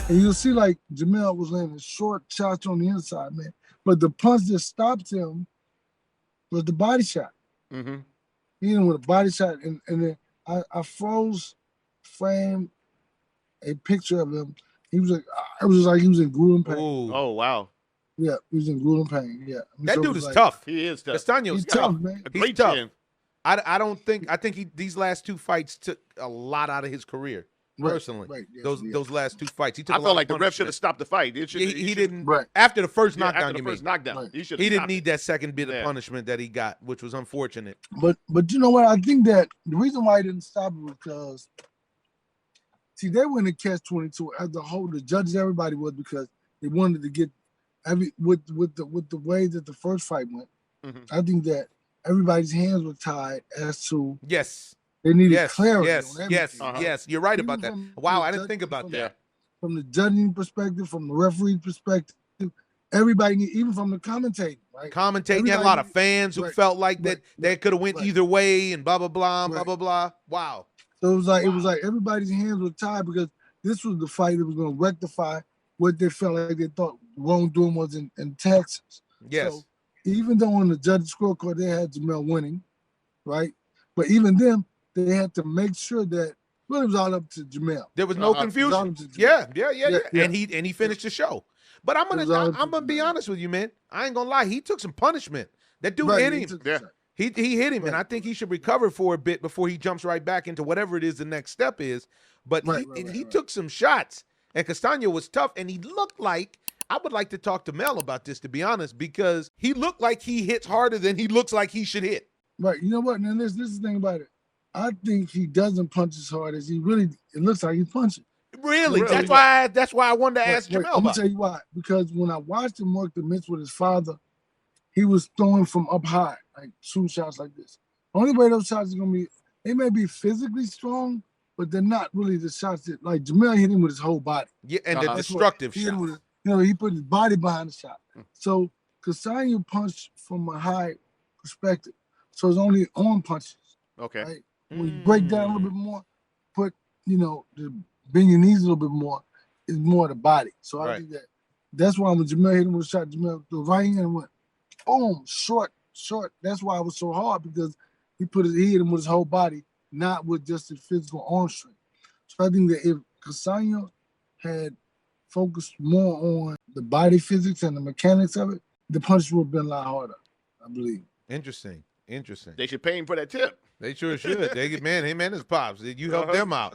And you'll see like Jamel was landing short shots on the inside, man. But the punch that stopped him was the body shot. Mm-hmm. He hit him with a body shot, and then I framed a picture of him. He was like, it was like he was in grueling pain. Ooh. Oh, wow. Yeah, he was in grueling pain. Yeah, That dude is tough. He is tough. Castano's He's tough, man. He's tough. I think these last two fights took a lot out of his career. Personally, right, yes, those last two fights, he took. I felt like the ref should have stopped the fight. He didn't. Right. After the first knockdown, after the first knockdown, Right. he didn't need that second bit of punishment that he got, which was unfortunate. But you know what? I think that the reason why he didn't stop it was because, see, they went to catch-22 as the whole. The judges, everybody was, because they wanted to get with the way that the first fight went. Mm-hmm. I think that everybody's hands were tied as to they needed clarity. Yes. You're right about that. Wow, I didn't think about that. From the judging perspective, from the referee perspective, everybody, even from the commentating, right? You had a lot of fans who felt like that they could have went either way and blah blah blah blah blah blah. Wow. So it was like everybody's hands were tied because this was the fight that was going to rectify what they felt like they thought wrongdoing was in Texas. Yes. So even though on the judge scorecard they had Jamel winning, right? But even then, they had to make sure that it was all up to Jamel. There was no confusion. Yeah. And he finished the show. But I'm gonna be honest with you, man. I ain't gonna lie. He took some punishment. That dude hit him. He hit him, and I think he should recover for a bit before he jumps right back into whatever it is the next step is. But he took some shots, and Castano was tough, and he looked like. I would like to talk to Mel about this, to be honest, because he looked like he hits harder than he looks like he should hit. Right. You know what? And this is the thing about it. I think he doesn't punch as hard as he really. It looks like he's punching. Really? That's why I wanted to ask Jamel. I'm gonna tell you why. Because when I watched him work the mitts with his father, he was throwing from up high, like shooting shots like this. The only way those shots are gonna be, they may be physically strong, but they're not really the shots that, like, Jamel hit him with his whole body. Yeah, and the destructive shot. He put his body behind the shot. So Castano punched from a high perspective. So it's only arm punches. Okay. Right? When you break down a little bit more, bend your knees a little bit more, is more the body. So I think that's why when Jamel hit him with a shot, Jamel the right hand went, boom, short. That's why it was so hard, because he hit him with his whole body, not with just his physical arm strength. So I think that if Castano had focused more on the body physics and the mechanics of it, the punch would have been a lot harder, I believe. Interesting. They should pay him for that tip. They sure should. Hey man, it's Pops. You help them out.